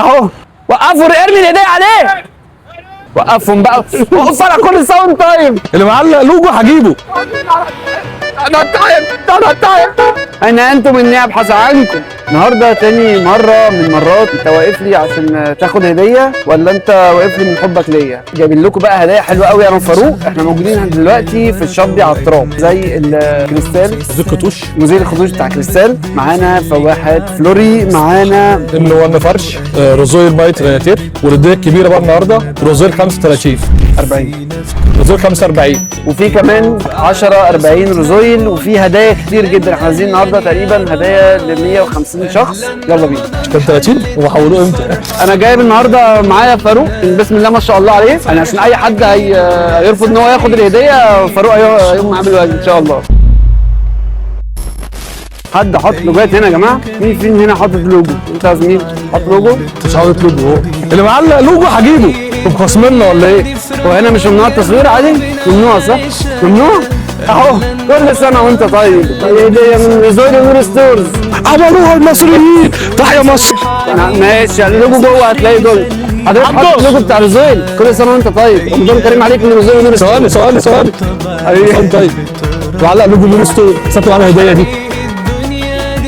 اهو. وقفوا ارمي الايديه عليه. وقفهم بقى. وقف على كل ساوند تايم. اللي معلق لوجو هجيبه. انا تعب. اين انتم اني ابحث عنكم؟ النهارده تاني مره من مرات انت واقف لي عشان تاخد هديه، ولا انت واقف لي من حبك ليا؟ جايبين لكم بقى هدايا حلوه قوي انا وفاروق. احنا موجودين دلوقتي في الشاطئ على التراب زي الكريستال، مزيل الخطوش، مزيل الخطوش بتاع كريستال. معانا فواحات فلوري، معانا ام 1 فرش، روزويل بايت ريناتير، والهديه الكبيره بقى النهارده روزويل 35 40، روزويل 45، وفي كمان 10 40 روزويل، وفي هدايا كتير جدا. احنا عايزين النهارده تقريبا هدايا ل 150 شخص. يلا بينا. كان 30 وحولوه امتى؟ انا جايب النهارده معايا فاروق، بسم الله ما شاء الله عليه. يعني عشان اي حد هيرفض ان هو ياخد الهديه، فاروق هيقوم عامل واجب ان شاء الله. حد حاطط لوجوهات هنا يا جماعه؟ مين فين هنا حاطط لوجو؟ انت يا زميلي حاطط لوجو؟ مش حاطط لوجو اهو. اللي معلق لوجو هجيبه. انتوا مخاصميننا ولا ايه؟ هو هنا مش ممنوع التصوير عادي؟ ممنوع صح؟ ممنوع؟ اهو كل سنه وانت طيب. هديه من ريزويل نور ستورز. عملوها المصريين. تحيا مصر. ماشي، اللوجو جوه هتلاقي دول. حضرتك حاطط اللوجو بتاع ريزويل. كل سنه وانت طيب. رمضان كريم عليك من ريزويل نور ستورز. ثواني حبيبي. طيب معلق لوجو نور ستورز. خدت معانا الهديه دي.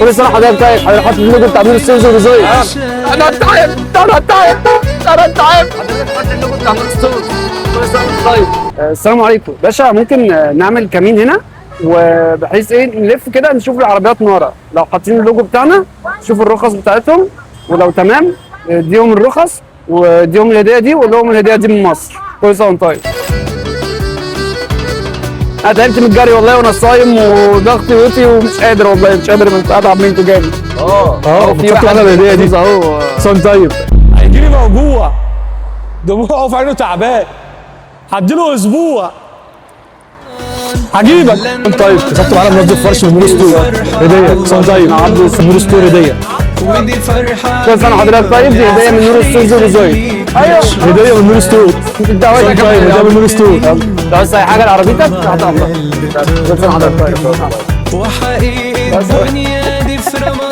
كل سنه حضرتك طيب. حضرتك حاطط اللوجو بتاع نور ستورز وريزويل. انا تعب. حضرتك حاطط اللوجو بتاع نور ستورز. كل سنه وانت طيب. السلام عليكم باشا. ممكن نعمل كمين هنا، وبحيث ايه نلف كده نشوف العربيات من ورا. لو حاطين اللوجو بتاعنا نشوف الرخص بتاعتهم، ولو تمام اديهم الرخص واديهم الهديه دي، وقول لهم الهديه دي من مصر. كل سنه وانت طيب. انا تعبت من الجري والله وانا صايم، وضغطي وطي ومش قادر والله، مش قادر من اتعب منكم جامد. خدت معانا الهديه دي اهو. صن طيب. هيجيلي موجوع، دموعه في عينه تعبان، هديله اسبوع. هجيبك. طيب خدت معانا منظف فرش من نور ستور هديه. صن طيب عبد نور ستور هديه. كل سنه حضرتك طيب. دي هديه من نور ستورز وريزويل. ايوه هديه من نور ستور. انت عاوز صن طيب هديه من نور ستور. انت عاوز اي حاجه لعربيتك تحت امرك. كل سنه حضرتك طيب. وحقيقي الدنيا دي في رمضان.